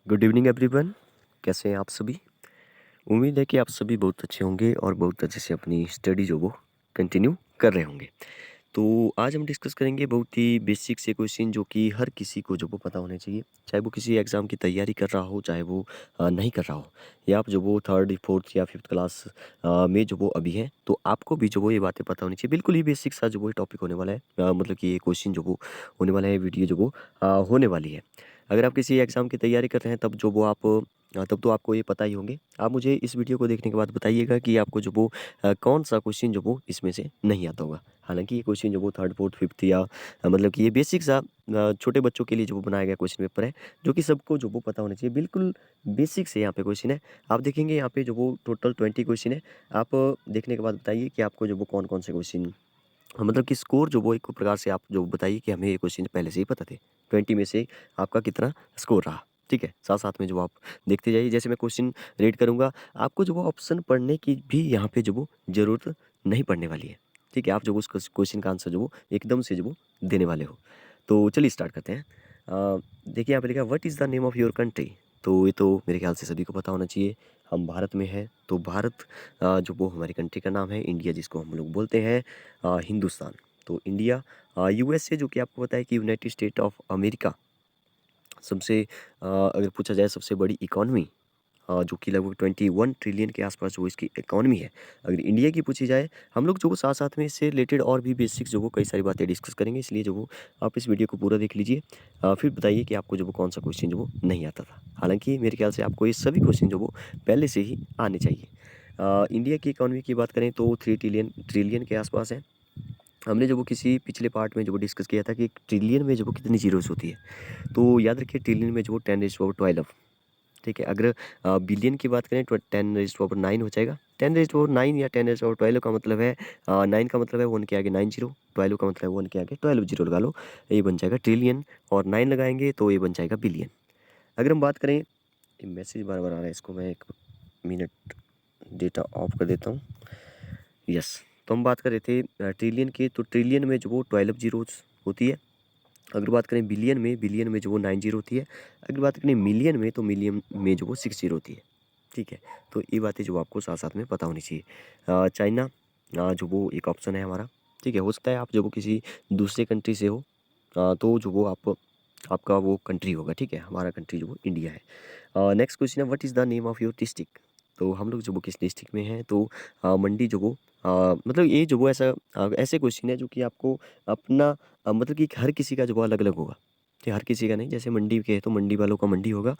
Good evening everyone. कैसे हैं आप सभी? उम्मीद है कि आप सभी बहुत अच्छे होंगे और बहुत अच्छे से अपनी स्टडी जो वो कंटिन्यू कर रहे होंगे। तो आज हम डिस्कस करेंगे बहुत ही बेसिक से क्वेश्चन जो कि हर किसी को जो वो पता होने चाहिए, चाहे वो किसी एग्ज़ाम की तैयारी कर रहा हो, चाहे वो नहीं कर रहा हो, या आप जो वो थर्ड फोर्थ या फिफ्थ क्लास में जो वो अभी हैं, तो आपको भी जो वो ये बातें पता होनी चाहिए। बिल्कुल ही बेसिक सा जो वो टॉपिक होने वाला है, मतलब कि ये क्वेश्चन जो वो होने वाला है, वीडियो जो वो होने वाली है। अगर आप किसी एग्ज़ाम की तैयारी कर रहे हैं तब जो वो आप तब तो आपको ये पता ही होंगे। आप मुझे इस वीडियो को देखने के बाद बताइएगा कि आपको जो वो कौन-सा क्वेश्चन जो वो इसमें से नहीं आता होगा। हालाँकि ये क्वेश्चन जो वो थर्ड, फोर्थ, फिफ्थ या मतलब कि ये बेसिक सा छोटे बच्चों के लिए जो वो बनाया गया क्वेश्चन पेपर है, जो कि सबको जो वो पता होना चाहिए। बिल्कुल बेसिक से यहाँ पे क्वेश्चन है। आप देखेंगे यहाँ पे जो वो टोटल 20 क्वेश्चन है। आप देखने के बाद बताइए कि आपको जो वो कौन-कौन से क्वेश्चन मतलब कि स्कोर जो वो एक प्रकार से आप जो बताइए कि हमें ये क्वेश्चन पहले से ही पता थे। 20 में से आपका कितना स्कोर रहा, ठीक है? साथ-साथ में जो आप देखते जाइए, जैसे मैं क्वेश्चन रीड करूँगा, आपको जो वो ऑप्शन पढ़ने की भी यहाँ पे जो वो ज़रूरत नहीं पड़ने वाली है, ठीक है? आप जो उस क्वेश्चन का आंसर जो वो एकदम से जो वो देने वाले हो। तो चलिए स्टार्ट करते हैं। देखिए यहाँ पे लिखा है what is the name of your country? तो ये तो मेरे ख्याल से सभी को पता होना चाहिए। हम भारत में हैं, तो भारत जो वो हमारी कंट्री का नाम है, इंडिया जिसको हम लोग बोलते हैं हिंदुस्तान। तो इंडिया, यूएसए जो कि आपको पता है कि यूनाइटेड स्टेट ऑफ अमेरिका सबसे अगर पूछा जाए सबसे बड़ी इकॉनमी, जो कि लगभग 21 ट्रिलियन के आसपास जो इसकी इकॉनमी है। अगर इंडिया की पूछी जाए, हम लोग जो वो साथ-साथ में इससे रिलेटेड और भी बेसिक्स जो वो कई सारी बातें डिस्कस करेंगे, इसलिए जो वो आप इस वीडियो को पूरा देख लीजिए। फिर बताइए कि आपको जो वो कौन-सा क्वेश्चन जो वो नहीं आता था। हालाँकि मेरे ख्याल से आपको ये सभी क्वेश्चन जो वो पहले से ही आने चाहिए। इंडिया की इकॉनमी की बात करें तो 3 ट्रिलियन ट्रिलियन के आसपास है। हमने जो वो किसी पिछले पार्ट में जो वो डिस्कस किया था कि 1 ट्रिलियन में जो वो कितनी ज़ीरोज़ होती है। तो याद रखिए ट्रिलियन में जो वो 10⁻12, ठीक है? अगर बिलियन की बात करें तो 10�9 हो जाएगा। 10�9 या 10⁻12 का मतलब है 9 का मतलब है 1 के आगे 9 ज़ीरो, 12 का मतलब है 1 के आगे 12 ज़ीरो लगा लो, ये बन जाएगा ट्रिलियन, और 9 लगाएँगे तो ये बन जाएगा बिलियन। अगर हम बात करें, ये मैसेज बार-बार आ रहा है, इसको मैं 1 मिनट डेटा ऑफ कर देता हूँ। यस, तो हम बात कर रहे थे ट्रिलियन की, तो ट्रिलियन में जो वो 12 ज़ीरोज़ होती है। अगर बात करें बिलियन में जो वो 9 ज़ीरो होती है। अगर बात करें मिलियन में, तो मिलियन में जो वो 6 ज़ीरो होती है, ठीक है? तो ये बातें जो आपको साथ-साथ में पता होनी चाहिए। चाइना जो वो एक ऑप्शन है हमारा, ठीक है? हो सकता है आप जो वो किसी दूसरे कंट्री से हो, तो जो वो आपका वो कंट्री होगा, ठीक है? हमारा कंट्री जो वो इंडिया है। नेक्स्ट क्वेश्चन है what is the name of your district? तो हम लोग जो वो किस डिस्ट्रिक्ट में हैं, तो मंडी जो वो मतलब ये जो वो ऐसे क्वेश्चन है जो कि आपको अपना मतलब कि हर किसी का जो वो अलग-अलग होगा। ठीक, हर किसी का नहीं, जैसे मंडी के है तो मंडी वालों का मंडी होगा,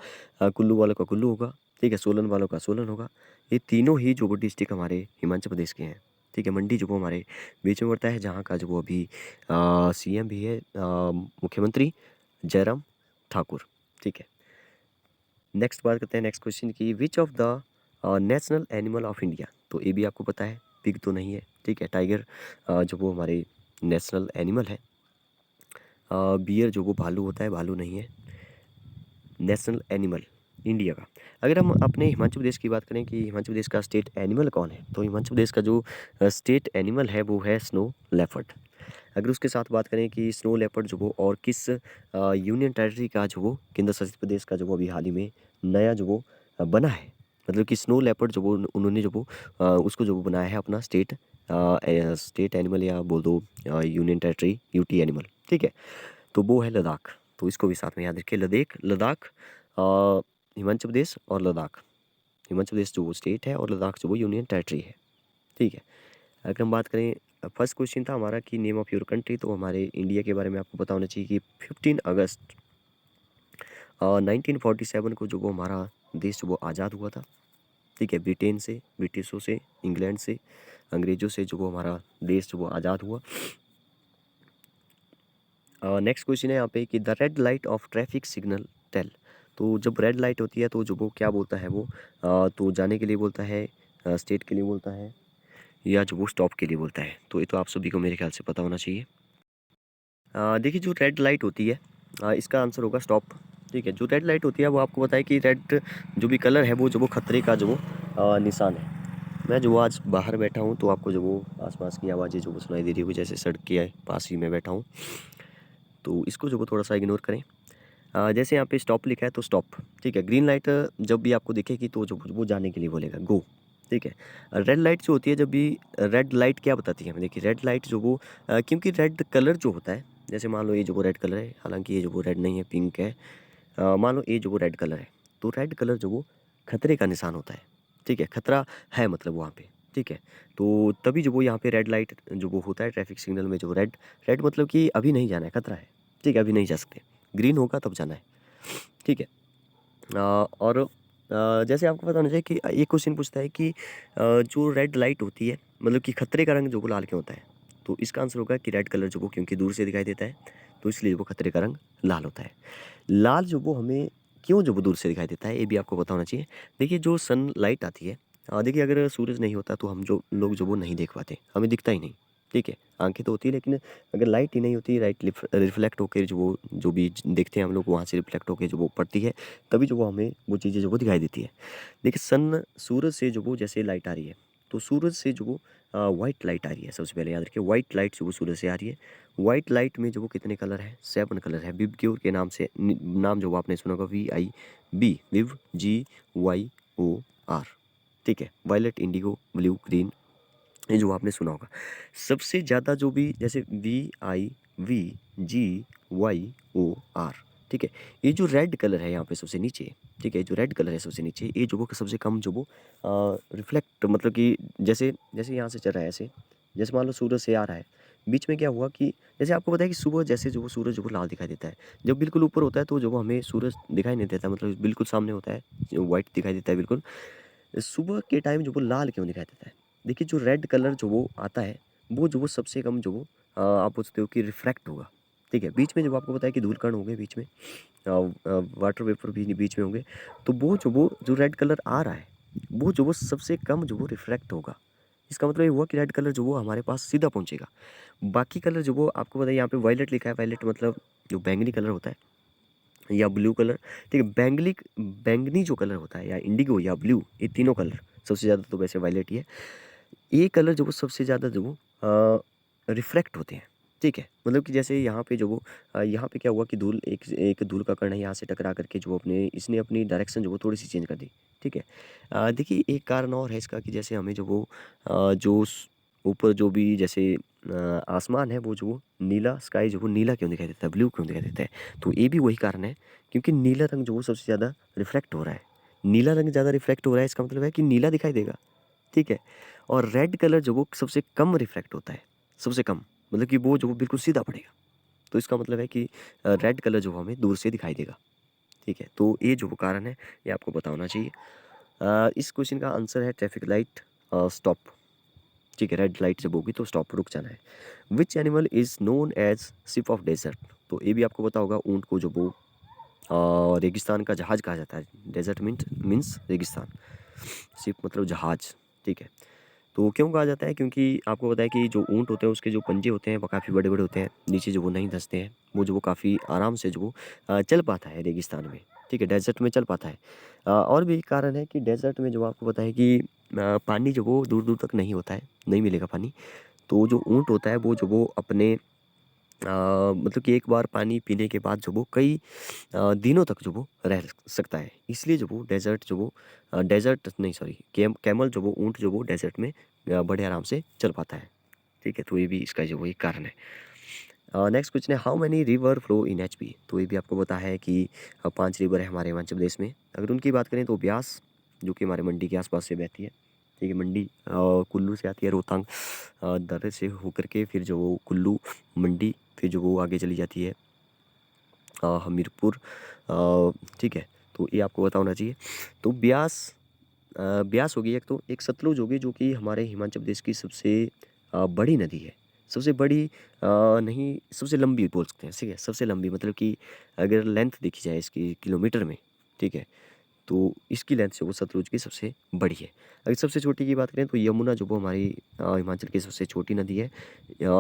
कुल्लू वालों का कुल्लू होगा, ठीक है? सोलन वालों का सोलन होगा। ये तीनों ही जो वो डिस्ट्रिक्ट हमारे हिमाचल प्रदेश के हैं, ठीक है? मंडी जो वो हमारे बीच में पड़ता है, जहाँ का जो वो अभी सीएम भी है, मुख्यमंत्री जयराम ठाकुर, ठीक है? नेक्स्ट बात करते हैं नेक्स्ट क्वेश्चन की, which of the national animal of India? तो ये भी आपको पता है, पिग तो नहीं है, ठीक है? टाइगर जो वो हमारे नेशनल एनिमल है। बियर जो वो भालू होता है, भालू नहीं है नेशनल एनिमल इंडिया का। अगर हम अपने हिमाचल प्रदेश की बात करें कि हिमाचल प्रदेश का स्टेट एनिमल कौन है, तो हिमाचल प्रदेश का जो स्टेट एनिमल है वो है स्नो लेपर्ड। अगर उसके साथ बात करें कि स्नो लेपर्ड जो वो और किस यूनियन टेरिटरी का जो वो केंद्र शासित प्रदेश का जो वो अभी हाल ही में नया जो वो बना है, मतलब कि स्नो लेपर्ड जो वो उन्होंने जो वो उसको जो वो बनाया है अपना स्टेट एनिमल, या बोल दो यूनियन टेरिटरी यूटी एनिमल, ठीक है? तो वो है लद्दाख। तो इसको भी साथ में याद रखिए, लद्दाख, हिमाचल प्रदेश और लद्दाख। हिमाचल प्रदेश जो वो स्टेट है और लद्दाख जो वो यूनियन टेरिटरी है, ठीक है? अगर हम बात करें, फर्स्ट क्वेश्चन था हमारा कि नेम ऑफ योर कंट्री, तो हमारे इंडिया के बारे में आपको पता होना चाहिए कि 15 अगस्त 1947 को जो वो हमारा देश जो वो आज़ाद हुआ था, ठीक है? ब्रिटेन से, ब्रिटिशों से, इंग्लैंड से, अंग्रेज़ों से जो वो हमारा देश जो वो आज़ाद हुआ। नेक्स्ट क्वेश्चन है यहाँ पे कि the red light of traffic signal tell. तो जब रेड लाइट होती है तो जो वो क्या बोलता है वो, तो जाने के लिए बोलता है, स्टेट के लिए बोलता है, या जो वो स्टॉप के लिए बोलता है? तो ये तो आप सभी को मेरे ख्याल से पता होना चाहिए। देखिए जो रेड लाइट होती है, इसका आंसर होगा स्टॉप, ठीक है? जो रेड लाइट होती है वो आपको पता है कि रेड जो भी कलर है वो जो वो खतरे का जो वो निशान है। मैं जो आज बाहर बैठा हूँ तो आपको जो वो आसपास की आवाज़ें जो वो सुनाई दे रही होगी, जैसे सड़क के पास ही मैं बैठा हूँ, तो इसको जो वो थोड़ा सा इग्नोर करें। जैसे यहाँ पे स्टॉप लिखा है तो स्टॉप, ठीक है। ग्रीन लाइट जब भी आपको दिखेगी तो जो वो जाने के लिए बोलेगा गो, ठीक है। रेड लाइट जो होती है जब भी, रेड लाइट क्या बताती है हमें, देखिए रेड लाइट जो वो क्योंकि रेड कलर जो होता है, जैसे मान लो ये जो वो रेड कलर है, हालांकि ये जो वो रेड नहीं है, पिंक है। मान लो ये जो वो रेड कलर है, तो रेड कलर जो वो खतरे का निशान होता है, ठीक है। खतरा है मतलब वहाँ पे, ठीक है। तो तभी जो वो यहाँ पे रेड लाइट जो वो होता है ट्रैफिक सिग्नल में, जो रेड, रेड मतलब कि अभी नहीं जाना है, खतरा है, ठीक है, अभी नहीं जा सकते। ग्रीन होगा तब जाना है, ठीक है। और जैसे आपको पता होना चाहिए कि एक क्वेश्चन पूछता है कि जो रेड लाइट होती है मतलब कि खतरे का रंग जो वो लाल क्यों होता है, तो इसका आंसर होगा कि रेड कलर जो वो क्योंकि दूर से दिखाई देता है, तो इसलिए वो खतरे का रंग लाल होता है। लाल जो वो हमें क्यों जो वो दूर से दिखाई देता है, ये भी आपको पता होना चाहिए। देखिए जो सन लाइट आती है, देखिए अगर सूरज नहीं होता तो हम जो लोग जो वो नहीं देख पाते, हमें दिखता ही नहीं, ठीक है। आंखें तो होती है लेकिन अगर लाइट ही नहीं होती, लाइट रिफ्लेक्ट होकर जो वो जो भी देखते हैं हम लोग, वहाँ से रिफ्लेक्ट होकर जो वो पड़ती है, तभी जो वो हमें वो चीज़ें जो वो दिखाई देती है। देखिए सन, सूरज से जो वो जैसे लाइट आ रही है, तो सूरज से जो वो वाइट लाइट आ रही है, सबसे पहले याद रखिए वाइट लाइट जो वो सूरज से आ रही है। वाइट लाइट में जो वो कितने कलर हैं, 7 कलर है। विव क्योर के नाम से नाम जो वो आपने सुना होगा, VIB, विव, GOR, ठीक है। वायलेट, इंडिगो, ब्लू, ग्रीन, ये जो आपने सुना होगा। सबसे ज़्यादा जो भी जैसे VIVGYOR, ठीक है। ये जो रेड कलर है यहाँ पे सबसे नीचे, ठीक है, जो रेड कलर है सबसे नीचे, ये जो वो सबसे कम जो वो रिफ्लेक्ट मतलब कि जैसे जैसे यहाँ से चल रहा है ऐसे, जैसे मान लो सूरज से आ रहा है, बीच में क्या हुआ कि जैसे आपको पता है कि सुबह जैसे जो वो सूरज जो वो लाल दिखाई देता है, जब बिल्कुल ऊपर होता है तो जो वो हमें सूरज दिखाई नहीं देता, मतलब बिल्कुल सामने होता है, जो वाइट दिखाई देता है बिल्कुल। सुबह के टाइम जो वो लाल क्यों दिखाई देता है, देखिए जो रेड कलर जो वो आता है, वो जो वो सबसे कम जो वो आप पूछते हो कि रिफ्रैक्ट होगा, ठीक है। बीच में जब आपको पता है कि धूलकण होंगे बीच में, वाटर वेपर भी बीच में होंगे, तो वो जो रेड कलर आ रहा है, वो जो वो सबसे कम जो वो रिफ्रैक्ट होगा। इसका मतलब ये हुआ कि रेड कलर जो वो हमारे पास सीधा पहुंचेगा। बाकी कलर जो वो आपको पता है, यहाँ पे वायलेट लिखा है, वायलेट मतलब जो बैंगनी कलर होता है, या ब्लू कलर, ठीक है। बैंगनी जो कलर होता है, या इंडिगो या ब्लू, ये तीनों कलर, सबसे ज़्यादा तो वैसे वायलेट ही है, ये कलर जो वो सबसे ज़्यादा जो वो रिफ्रैक्ट होते हैं, ठीक है। मतलब कि जैसे यहाँ पे जो वो यहाँ पे क्या हुआ कि धूल, एक एक धूल का कण है, यहाँ से टकरा करके जो अपने इसने अपनी डायरेक्शन जो वो थोड़ी सी चेंज कर दी, ठीक है। देखिए एक कारण और है इसका कि जैसे हमें जो वो ऊपर जो भी जैसे आसमान है, वो जो वो नीला स्काई जो वो नीला क्यों दिखाई देता है, ब्लू क्यों दिखाई देता है, तो ये भी वही कारण है, क्योंकि नीला रंग जो वो सबसे ज़्यादा रिफ्रैक्ट हो रहा है। नीला रंग ज़्यादा रिफ्रैक्ट हो रहा है, इसका मतलब है कि नीला दिखाई देगा, ठीक है। और रेड कलर जो वो सबसे कम रिफ्रैक्ट होता है, सबसे कम, मतलब कि वो जो वो बिल्कुल सीधा पड़ेगा, तो इसका मतलब है कि रेड कलर जो हमें दूर से दिखाई देगा, ठीक है। तो ये जो वो कारण है, ये आपको पता होना चाहिए। इस क्वेश्चन का आंसर है ट्रैफिक लाइट, स्टॉप, ठीक है। रेड लाइट जब होगी तो स्टॉप, रुक जाना है। Which animal is known as ship of desert, तो ये भी आपको पता होगा, ऊँट को जो वो रेगिस्तान का जहाज कहा जाता है। डेजर्ट मीन्स रेगिस्तान, शिप मतलब जहाज, ठीक है। तो क्यों कहा जाता है, क्योंकि आपको पता है कि जो ऊँट होते हैं उसके जो पंजे होते हैं वो काफ़ी बड़े बड़े होते हैं, नीचे जो वो नहीं धंसते हैं, वो जो वो काफ़ी आराम से जो वो चल पाता है रेगिस्तान में, ठीक है, डेजर्ट में चल पाता है। और भी एक कारण है कि डेजर्ट में जो आपको पता है कि पानी जो वो दूर दूर तक नहीं होता है, नहीं मिलेगा पानी, तो जो ऊँट होता है वो जो वो अपने मतलब कि एक बार पानी पीने के बाद जो वो कई दिनों तक जो वो रह सकता है, इसलिए जो वो डेजर्ट जो वो डेजर्ट नहीं सॉरी कैमल जो वो ऊँट जो वो डेजर्ट में बड़े आराम से चल पाता है, ठीक है। तो ये भी इसका जो वो एक कारण है। नेक्स्ट क्वेश्चन है, how many river flow in HP, तो ये भी आपको पता है कि 5 रिवर है हमारे हिमाचल प्रदेश में। अगर उनकी बात करें तो ब्यास, जो कि हमारे मंडी के आसपास से बहती है, ठीक है। मंडी कुल्लू से आती है, रोहतांग दर्रे से होकर के, फिर जो वो कुल्लू, मंडी, फिर जो वो आगे चली जाती है हमीरपुर, ठीक है। तो ये आपको पता होना चाहिए। तो ब्यास, ब्यास होगी एक, तो एक सतलुज होगी जो कि हमारे हिमाचल प्रदेश की सबसे बड़ी नदी है, सबसे बड़ी नहीं, सबसे लंबी बोल सकते हैं, ठीक है। सबसे लंबी मतलब कि अगर लेंथ देखी जाए इसकी किलोमीटर में, ठीक है, तो इसकी लेंथ जो वो सतलुज की सबसे बड़ी है। अगर सबसे छोटी की बात करें तो यमुना जो वो हमारी हिमाचल की सबसे छोटी नदी है।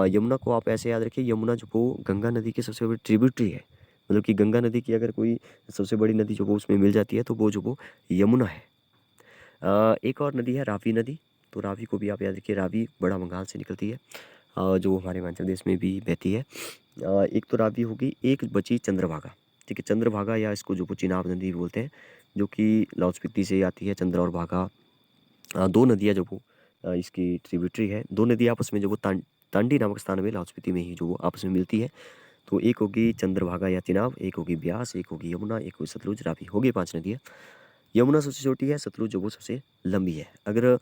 यमुना को आप ऐसे याद रखिए, यमुना जो वो गंगा नदी की सबसे बड़ी ट्रिब्यूटरी है, मतलब कि गंगा नदी की अगर कोई सबसे बड़ी नदी जो वो उसमें मिल जाती है तो वो जो वो यमुना है। एक और नदी है रावी नदी, तो रावी को भी आप याद रखिए, रावी बड़ा बंगाल से निकलती है, जो हमारे हिमाचल प्रदेश में भी बहती है। एक तो रावी होगी, एक बची चंद्रभागा, ठीक है। चंद्रभागा या इसको जो वो चिनाब नदी भी बोलते हैं, जो कि लाहौल स्पीति से आती है। चंद्र और भागा दो नदियाँ जो वो इसकी ट्रिब्यूटरी है। दो नदियाँ आपस में जो वो तांडी नामक स्थान में लाहौल स्पीति में ही जो वो आपस में मिलती है। तो एक होगी चंद्रभागा या चिनाब, एक होगी ब्यास, एक होगी यमुना, एक होगी सतलुज, रावी। हो गई 5 नदियाँ। यमुना सबसे छोटी है, सतलुज जो वो सबसे लंबी है। अगर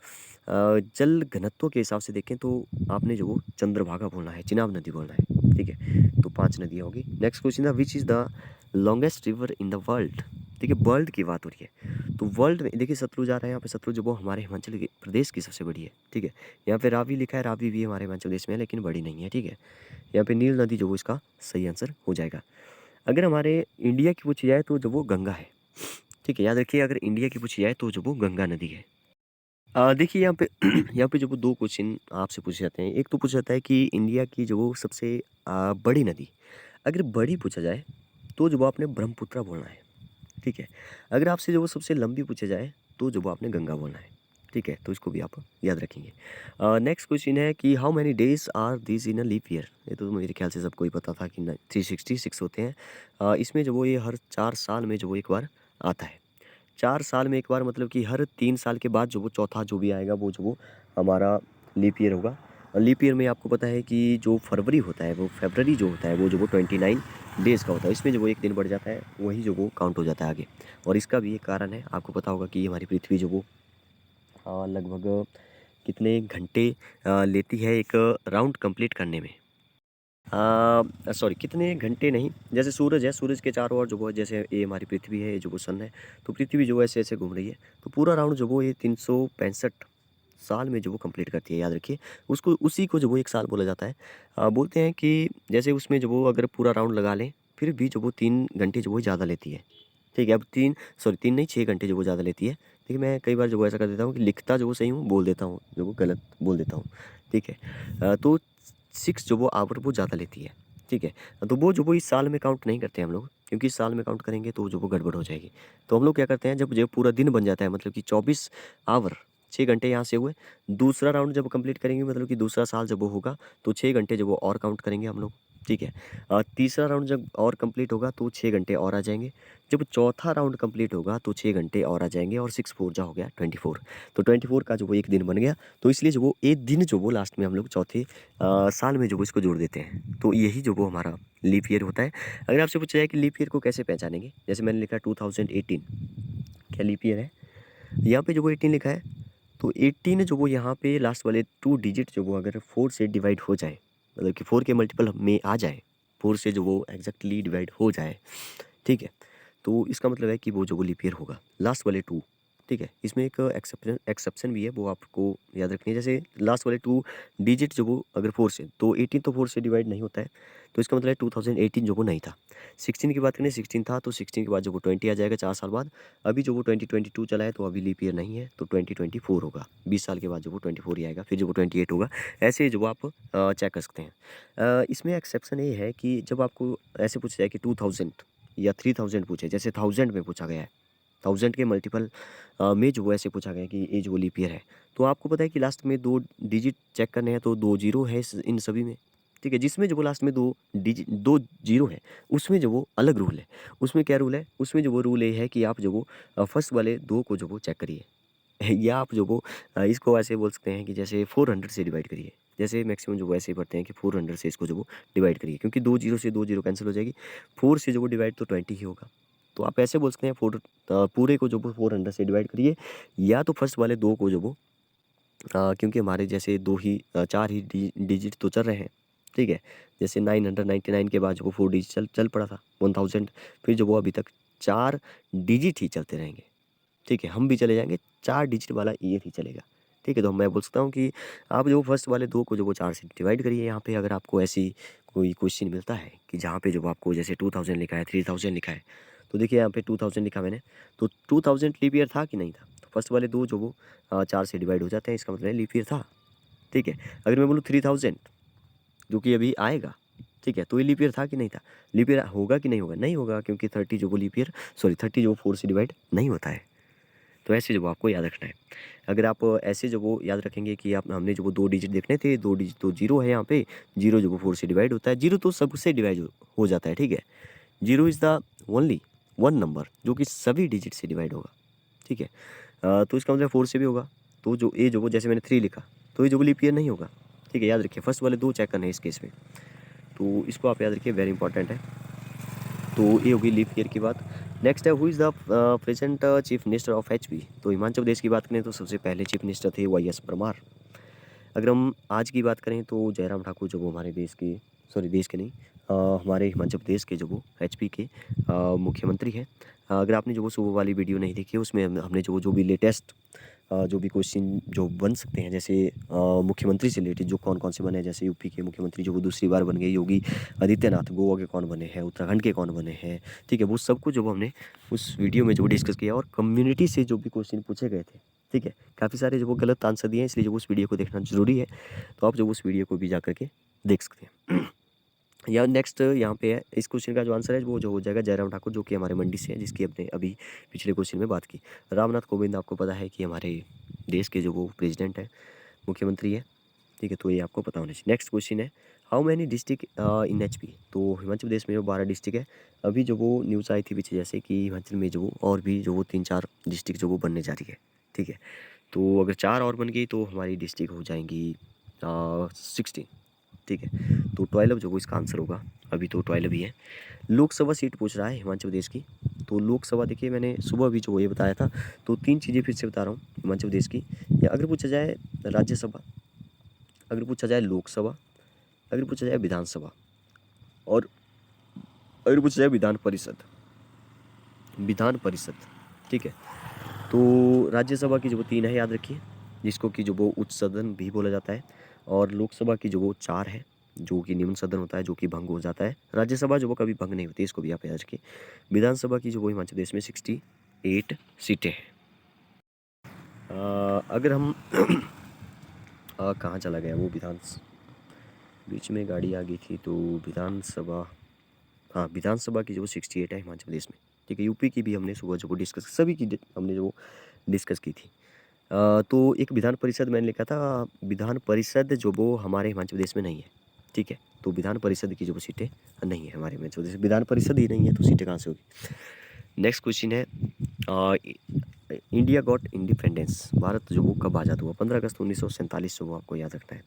जल घनत्व के हिसाब से देखें तो आपने जो वो चंद्रभागा बोलना है, चिनाब नदी बोलना है, ठीक है। तो 5 नदियाँ होगी। नेक्स्ट क्वेश्चन है, which is the longest river in the world. ठीक है, वर्ल्ड की बात हो रही है। तो वर्ल्ड में देखिए सतलुज आ रहा है यहाँ पे। सतलुज जो वो हमारे हिमाचल प्रदेश की सबसे बड़ी है, ठीक है। यहाँ पे रावी लिखा है, रावी भी हमारे हिमाचल प्रदेश में है लेकिन बड़ी नहीं है, ठीक है। यहाँ पे नील नदी जो वो इसका सही आंसर हो जाएगा। अगर हमारे इंडिया की पूछी जाए तो जो वो गंगा है, ठीक है। याद रखिए, अगर इंडिया की पूछी जाए तो जो वो गंगा नदी है। देखिए यहाँ पे यहाँ पे जो वो 2 क्वेश्चन आपसे पूछे जाते हैं। एक तो पूछा जाता है कि इंडिया की जो वो सबसे बड़ी नदी, अगर बड़ी पूछा जाए तो जो वो आपने ब्रह्मपुत्रा बोलना है, ठीक है। अगर आपसे जो वो सबसे लंबी पूछा जाए तो जो वो आपने गंगा बोलना है, ठीक है। तो इसको भी आप याद रखेंगे। नेक्स्ट क्वेश्चन है कि how many days are this in a leap year. ये तो मेरे ख्याल से सबको ही पता था कि 366 होते हैं। इसमें जो वो ये हर 4 साल में जो वो एक बार आता है। 4 साल में एक बार मतलब कि हर 3 साल के बाद जो वो चौथा जो भी आएगा वो जो वो हमारा लीप ईयर होगा। और लीप ईयर में आपको पता है कि जो फरवरी होता है, वो फरवरी जो होता है वो जो वो 29 डेज़ का होता है। इसमें जो वो एक दिन बढ़ जाता है, वही जो वो काउंट हो जाता है आगे। और इसका भी एक कारण है, आपको पता होगा कि हमारी पृथ्वी जो वो लगभग कितने घंटे लेती है एक राउंड कंप्लीट करने में। सॉरी, कितने घंटे नहीं, जैसे सूरज है, सूरज के चारों ओर जो वो जैसे ये हमारी पृथ्वी है, ये जो वो सन है, तो पृथ्वी जो ऐसे ऐसे घूम रही है। तो पूरा राउंड जो वो ये 365 साल में जो वो कंप्लीट करती है, याद रखिए। उसको उसी को जो वो एक साल बोला जाता है। बोलते हैं कि जैसे उसमें जो वो अगर पूरा राउंड लगा लें फिर भी जो वो 3 घंटे जो वो ज़्यादा लेती है, ठीक है। अब 3 नहीं 6 घंटे जो वो ज़्यादा लेती है। देखिए मैं कई बार जो वो ऐसा कर देता हूँ कि लिखता जो वो सही हूँ, बोल देता हूँ जो वो गलत बोल देता हूँ, ठीक है। तो 6 जो वो आवर वो ज़्यादा लेती है, ठीक है। तो वो जो वो इस साल में काउंट नहीं करते हम लोग, क्योंकि इस साल में काउंट करेंगे तो जो वो गड़बड़ हो जाएगी। तो हम लोग क्या करते हैं, जब जो पूरा दिन बन जाता है, मतलब कि 24 आवर, 6 घंटे यहाँ से हुए, दूसरा राउंड जब कंप्लीट करेंगे, मतलब कि दूसरा साल जब वो होगा तो 6 घंटे जो वो और काउंट करेंगे हम लोग, ठीक है। तीसरा राउंड जब और कंप्लीट होगा तो 6 घंटे और आ जाएंगे। जब चौथा राउंड कंप्लीट होगा तो 6 घंटे और आ जाएंगे, और 6 4 जा हो गया 24। तो 24 का जो वो एक दिन बन गया। तो इसलिए जो वो एक दिन जो वो लास्ट में हम लोग चौथे साल में जो वो इसको जोड़ देते हैं। तो यही जो वो हमारा लीप ईयर होता है। अगर आपसे पूछा जाए कि लीप ईयर को कैसे पहचानेंगे, जैसे मैंने लिखा 2018, क्या लीप ईयर है? यहाँ पे जो वो 18 लिखा है, तो 18 जो वो यहाँ पे लास्ट वाले 2 डिजिट जो वो अगर 4 से डिवाइड हो जाए, मतलब कि 4 के मल्टीपल में आ जाए, 4 से जो वो एग्जैक्टली डिवाइड हो जाए, ठीक है। तो इसका मतलब है कि वो जो वो लीप ईयर होगा, लास्ट वाले 2, ठीक है। इसमें एक एक्सेप्शन भी है, वो आपको याद रखनी है। जैसे लास्ट वाले 2 डिजिट जो वो अगर 4 से, तो 18 तो 4 से डिवाइड नहीं होता है, तो इसका मतलब है 2018 जो वो नहीं था। 16 की बात करें, 16 था, तो 16 के बाद जो वो 20 आ जाएगा 4 साल बाद। अभी जो वो 2022 चला है, तो अभी लीप ईयर नहीं है, तो 2024 होगा। 20 साल के बाद जो वो 24 ही आएगा, फिर जो वो 28 होगा। ऐसे जो आप चेक कर सकते हैं। इसमें एक्सेप्शन ये है कि जब आपको ऐसे पूछा जाए कि 2000 या 3000 पूछे, जैसे 1000 में पूछा गया है, 1000 के मल्टीपल में जो वो ऐसे पूछा गया है कि ये जो लीप ईयर है, तो आपको पता है कि लास्ट में 2 डिजिट चेक करने हैं, तो 2 जीरो है इन सभी में, ठीक है। जिसमें जो वो लास्ट में 2 जीरो है, उसमें जो वो अलग रूल है। उसमें क्या रूल है? उसमें जो वो रूल ये है कि आप जो वो फर्स्ट वाले 2 को जो वो चेक करिए या आप जो वो इसको ऐसे बोल सकते हैं कि जैसे 400 से डिवाइड करिए। जैसे मैक्सिमम जो वो ऐसे ही पढ़ते हैं कि 400 से इसको जो वो डिवाइड करिए, क्योंकि 2 जीरो से 2 जीरो कैंसिल हो जाएगी। 4 से जो वो डिवाइड तो 20 ही होगा। तो आप ऐसे बोल सकते हैं पूरे को जो वो 400 से डिवाइड करिए, या तो फर्स्ट वाले 2 को जो वो क्योंकि हमारे जैसे 2 ही 4 ही डिजिट तो चल रहे हैं, ठीक है। जैसे 999 के बाद जो वो 4 डिजिट चल पड़ा था 1000, फिर जो वो अभी तक 4 डिजिट ही चलते रहेंगे, ठीक है। हम भी चले जाएंगे, 4 डिजिट वाला ईयर ही चलेगा, ठीक है। तो मैं बोल सकता हूँ कि आप जो फर्स्ट वाले 2 को जो वो 4 से डिवाइड करिए। यहाँ पे अगर आपको ऐसी कोई क्वेश्चन मिलता है कि जहाँ पे जो आपको जैसे 2000 लिखा है, 3000 लिखा है, तो देखिए यहाँ पे 2000 लिखा मैंने, तो 2000 लीप ईयर था कि नहीं था? तो फर्स्ट वाले 2 जो वो 4 से डिवाइड हो जाते हैं, इसका मतलब है लीप ईयर था, ठीक है। अगर मैं बोलूँ 3000 जो कि अभी आएगा, ठीक है, तो ये लीप ईयर था कि नहीं था? लीप ईयर होगा कि नहीं होगा? नहीं होगा, क्योंकि 30 जो वो लीप ईयर, सॉरी 30 जो वो 4 से डिवाइड नहीं होता है। तो ऐसे जो वो आपको याद रखना है। अगर आप ऐसे जो वो याद रखेंगे कि आप हमने जो वो 2 डिजिट देखने थे, 2 डिजिट तो जीरो है यहाँ पे, जीरो जो वो 4 से डिवाइड होता है, जीरो तो सबसे डिवाइड हो जाता है, ठीक है। Zero is the only one number जो कि सभी डिजिट से डिवाइड होगा, ठीक है। तो इसका मतलब 4 से भी होगा। तो जो ए जो वो जैसे मैंने 3 लिखा, तो ये जो वो लीप ईयर नहीं होगा, ठीक है, याद रखिए। फर्स्ट वाले 2 चेक करने हैं इस केस में, तो इसको आप याद रखिए, वेरी इंपॉर्टेंट है। तो ये होगी लीप ईयर की बात। नेक्स्ट है who is the present chief minister of HP. तो हिमाचल प्रदेश की बात करें तो सबसे पहले चीफ मिनिस्टर थे वाई.एस. परमार। अगर हम आज की बात करें तो जयराम ठाकुर जो वो हमारे देश के, सॉरी देश के नहीं, हमारे हिमाचल प्रदेश के जो वो एचपी के मुख्यमंत्री हैं। अगर आपने जो वो सुबह वाली वीडियो नहीं देखी, उसमें हमने जो भी लेटेस्ट जो भी क्वेश्चन जो बन सकते हैं, जैसे मुख्यमंत्री से रिलेटेड जो कौन कौन से बने हैं, जैसे यूपी के मुख्यमंत्री जो वो दूसरी बार बन गए योगी आदित्यनाथ, गोवा के कौन बने हैं, उत्तराखंड के कौन बने हैं, ठीक है, वो सब कुछ जो हमने उस वीडियो में जो डिस्कस किया। और कम्युनिटी से जो भी क्वेश्चन पूछे गए थे, ठीक है, काफ़ी सारे जो वो गलत आंसर दिए हैं, इसलिए जो उस वीडियो को देखना ज़रूरी है। तो आप जो उस वीडियो को भी जा करके देख सकते हैं। या नेक्स्ट यहाँ पे है, इस क्वेश्चन का जो आंसर है वो जो हो जाएगा जयराम ठाकुर, जो कि हमारे मंडी से है, जिसकी हमने अभी पिछले क्वेश्चन में बात की। रामनाथ कोविंद आपको पता है कि हमारे देश के जो वो प्रेसिडेंट है, मुख्यमंत्री है, ठीक है, तो ये आपको पता होना चाहिए। नेक्स्ट क्वेश्चन है how many district in HP. तो हिमाचल प्रदेश में जो 12 डिस्ट्रिक्ट है, अभी जो वो न्यूज़ आई थी पीछे जैसे कि हिमाचल में जो वो और भी जो वो 3-4 डिस्ट्रिक्ट जो वो बनने जा रही है, ठीक है। तो अगर 4 और बन गई तो हमारी डिस्ट्रिक्ट हो जाएंगी 16, ठीक है। तो 12 जो वो इसका आंसर होगा। अभी तो 12 ही है। लोकसभा सीट पूछ रहा है हिमाचल प्रदेश की। तो लोकसभा देखिए, मैंने सुबह भी जो ये बताया था, तो 3 चीज़ें फिर से बता रहा हूँ हिमाचल प्रदेश की। या अगर पूछा जाए राज्यसभा, अगर पूछा जाए लोकसभा, अगर पूछा जाए विधानसभा, और अगर पूछा जाए विधान परिषद, विधान परिषद, ठीक है। तो राज्यसभा की जो वो 3 है, याद रखिए, जिसको कि जो वो उच्च सदन भी बोला जाता है। और लोकसभा की जो वो 4 है, जो कि निम्न सदन होता है, जो कि भंग हो जाता है। राज्यसभा जो वो कभी भंग नहीं होती, इसको भी आप याद रखिए। विधानसभा की जो वो हिमाचल प्रदेश में 68 सीटें हैं। अगर हम कहाँ चला गया वो बीच में गाड़ी आ गई थी, तो विधानसभा, हाँ, विधानसभा की जो 68 है हिमाचल प्रदेश में, ठीक है। यूपी की भी हमने सुबह जो वो डिस्कस, सभी की हमने जो डिस्कस की थी। तो एक विधान परिषद मैंने लिखा था, विधान परिषद जो वो हमारे हिमाचल प्रदेश में नहीं है, ठीक है। तो विधान परिषद की जो वो सीटें नहीं है हमारे हिमाचल प्रदेश में, विधान परिषद ही नहीं है तो सीटें कहाँ से होगी। नेक्स्ट क्वेश्चन है इंडिया गॉट इंडिपेंडेंस, भारत जो वो कब आज़ाद हुआ। 15 अगस्त 1947 जो वो आपको याद रखना है।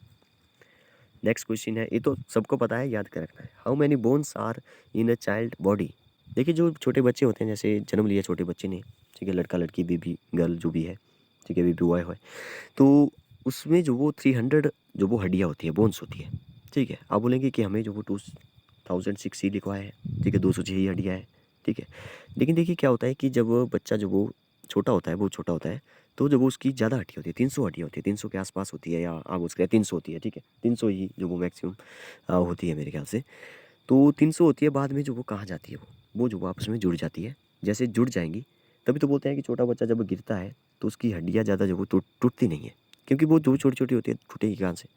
नेक्स्ट क्वेश्चन है, ये तो सबको पता है, याद कर रखना है। How many bones are in a child body. देखिए, जो छोटे बच्चे होते हैं, जैसे जन्म लिया छोटे बच्चे ने, ठीक है, लड़का लड़की बेबी गर्ल जो भी है, ठीक है, बेबी बॉय है, तो उसमें जो वो 300 जो वो हड्डियाँ होती है, बोन्स होती है, ठीक है। आप बोलेंगे कि हमें जो वो 2006 ही लिखवाया है, ठीक है, 206 ही हड्डियाँ है, ठीक है। लेकिन देखिए क्या होता है कि जब बच्चा जो वो छोटा होता है, वो छोटा होता है, तो जब वो उसकी ज़्यादा हड्डियाँ होती है, 300 हड्डियाँ होती है, 300 के आसपास होती है, या आप उसके 300 होती है, ठीक है, 300 ही जो वो मैक्सिमम होती है मेरे ख्याल से। तो 300 होती है, बाद में जो वो कहाँ जाती है, वो जो वो आपस में जुड़ जाती है। जैसे जुड़ जाएंगी, तभी तो बोलते हैं कि छोटा बच्चा जब गिरता है तो उसकी हड्डियाँ ज़्यादा जो वो टूटती नहीं है, क्योंकि वो जो छोटी छोटी होती है, टूटेगी कहाँ से,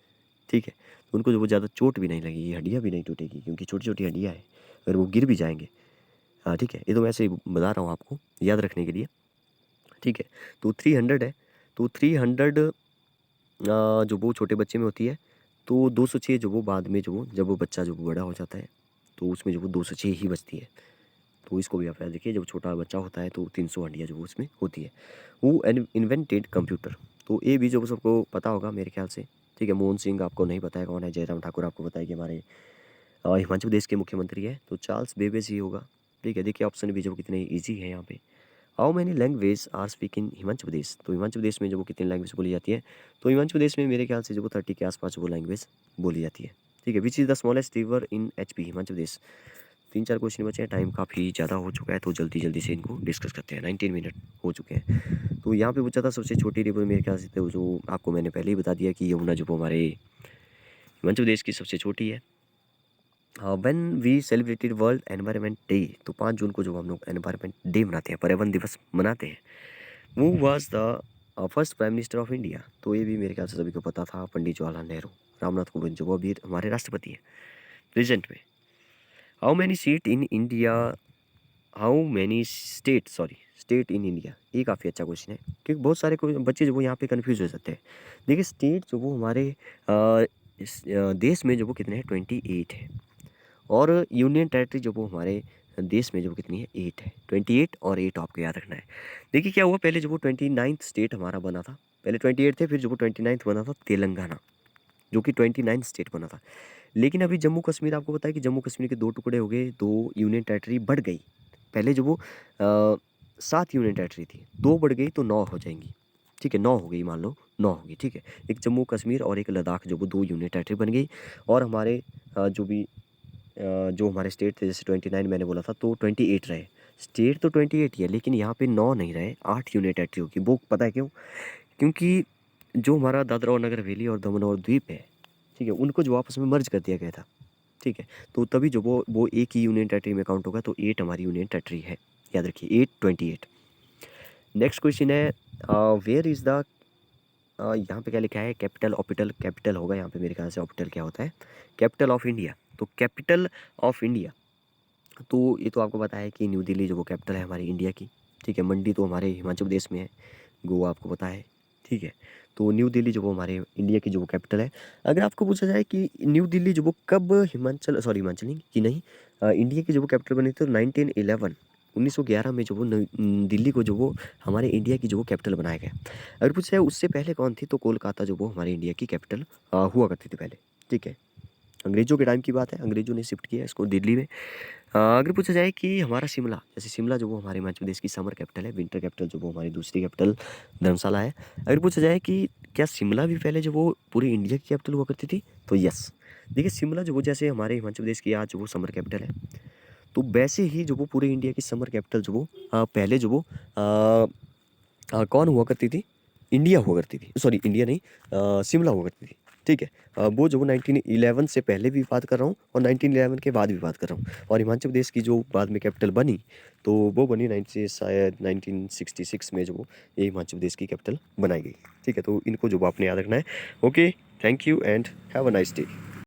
ठीक है। तो उनको जो वो ज़्यादा चोट भी नहीं लगेगी, हड्डियाँ भी नहीं टूटेगी, क्योंकि छोटी छोटी हड्डियाँ है। अगर वो गिर भी जाएंगे, हाँ, ठीक है, ये तो मैं ऐसे ही बता रहा हूँ आपको याद रखने के लिए, ठीक है। तो 300 है, तो 300 जो वो छोटे बच्चे में होती है, तो 206 जो वो बाद में जो वो जब वो बच्चा जो वो बड़ा हो जाता है, तो उसमें जो वो 206 ही बचती है। तो इसको भी आप याद रखिए, जब छोटा बच्चा होता है तो 300 हड्डियाँ जो वो उसमें होती है। वो इन्वेंटेड कंप्यूटर, तो ये भी जो सबको पता होगा मेरे ख्याल से, ठीक है। मोहन सिंह आपको नहीं पता है कौन है, जयराम ठाकुर आपको पता है कि हमारे हिमाचल प्रदेश के मुख्यमंत्री है, तो चार्ल्स बेबेज ही होगा, ठीक है। देखिए ऑप्शन भी जो कितने ईजी है यहाँ पे। How many language are speak in Himachal Pradesh. तो हिमाचल प्रदेश में जो वो कितनी लैंग्वेज बोली जाती है, तो हिमाचल प्रदेश में मेरे ख्याल से जो वो 30 के आसपास वो लैंग्वेज बोली जाती है, ठीक है। Which is the smallest river in HP, Himachal Pradesh. 3-4 question बचे हैं, टाइम काफ़ी ज़्यादा हो चुका है, तो जल्दी जल्दी से इनको डिस्कस करते हैं। 19 मिनट हो चुके हैं। तो यहाँ पे पूछा था सबसे छोटी रिवर, मेरे ख्याल से तो जो आपको मैंने पहले ही बता दिया कि यमुना जो वो हमारे हिमाचल प्रदेश की सबसे छोटी है। When we celebrated world environment day, तो 5 जून को जो हम लोग एनवायरनमेंट डे मनाते हैं, पर्यावरण दिवस मनाते हैं, वो was the first prime minister of India. तो ये भी मेरे ख्याल से सभी को पता था, पंडित जवाहरलाल नेहरू। रामनाथ कोविंद जो वो अभी हमारे राष्ट्रपति हैं प्रेजेंट में। How many seat in India, how many state in India, ये काफ़ी अच्छा क्वेश्चन है, क्योंकि बहुत सारे बच्चे जो वो यहाँ पे कंफ्यूज हो जाते हैं। देखिए स्टेट जो वो हमारे इस देश में जो वो कितने हैं, 28 है। और यूनियन टेरिटरी जो वो हमारे देश में जो कितनी है 8 है, 28 और 8 आपको याद रखना है। देखिए क्या हुआ, पहले जो वो 29th स्टेट हमारा बना था, पहले 28 थे, फिर जो वो 29th बना था तेलंगाना, जो कि 29th स्टेट बना था। लेकिन अभी जम्मू कश्मीर, आपको पता है कि जम्मू कश्मीर के 2 टुकड़े हो गए, 2 यूनियन टेरिटरी बढ़ गई। पहले जो वो 7 यूनियन टेरिटरी थी, 2 बढ़ गई तो 9 हो जाएंगी, ठीक है, 9 हो गई, मान लो 9 होगी, ठीक है। एक जम्मू कश्मीर और एक लद्दाख, जो वो 2 यूनियन टेरिटरी बन गई। और हमारे जो हमारे स्टेट थे, जैसे 29 मैंने बोला था, तो 28 रहे। स्टेट तो 28 ही है, लेकिन यहाँ पे 9 नहीं रहे, 8 यूनियन टेरिटरी होगी। वो पता है क्यों? क्योंकि जो हमारा दादरा और नगर हवेली और दमन और द्वीप है, ठीक है, उनको जो आपस में मर्ज कर दिया गया था, ठीक है। तो तभी जो वो एक ही यूनियन टेरिटरी में काउंट होगा, तो 8 हमारी यूनियन टेरिटरी है, याद रखिए 8 28। नेक्स्ट क्वेश्चन है, वेयर इज़ द, यहाँ पे क्या लिखा है, कैपिटल ऑपिटल, कैपिटल होगा यहाँ पे मेरे ख्याल से, ऑपिटल क्या होता है, कैपिटल ऑफ इंडिया। तो कैपिटल ऑफ इंडिया, तो ये तो आपको पता है कि न्यू दिल्ली जो वो कैपिटल है हमारी इंडिया की, ठीक है। मंडी तो हमारे हिमाचल प्रदेश में है, गोवा आपको पता है, ठीक है। तो न्यू दिल्ली जो वो हमारे इंडिया की जो वो कैपिटल है। अगर आपको पूछा जाए कि न्यू दिल्ली जो वो कब हिमाचल नहीं कि नहीं, इंडिया की जो वो कैपिटल बनी थी, तो 1911 में जो वो दिल्ली को जो वो हमारे इंडिया की जो वो कैपिटल बनाया गया। अगर पूछा जाए उससे पहले कौन थी, तो कोलकाता जो वो हमारे इंडिया की कैपिटल हुआ करती थी पहले, ठीक है। अंग्रेज़ों के टाइम की बात है, अंग्रेज़ों ने शिफ्ट किया इसको दिल्ली में। अगर पूछा जाए कि हमारा शिमला, जैसे शिमला जो वो हमारे हिमाचल प्रदेश की समर कैपिटल है, विंटर कैपिटल जो वो हमारी दूसरी कैपिटल धर्मशाला है। अगर पूछा जाए कि क्या शिमला भी पहले जो वो पूरी इंडिया की कैपिटल हुआ करती थी, तो यस। देखिए शिमला जो वो जैसे हमारे हिमाचल प्रदेश की आज जो वो समर कैपिटल है, तो वैसे ही जो वो पूरे इंडिया की समर कैपिटल जो वो पहले जो वो कौन हुआ करती थी, इंडिया हुआ करती थी, सॉरी इंडिया नहीं, शिमला हुआ करती थी, ठीक है। वो जो वो 1911 से पहले भी बात कर रहा हूँ और 1911 के बाद भी बात कर रहा हूँ। और हिमाचल प्रदेश की जो बाद में कैपिटल बनी, तो वो बनी शायद 1966 में जो वो ये हिमाचल प्रदेश की कैपिटल बनाई गई, ठीक है। तो इनको जो वो आपने याद रखना है। Okay, thank you and have a nice day.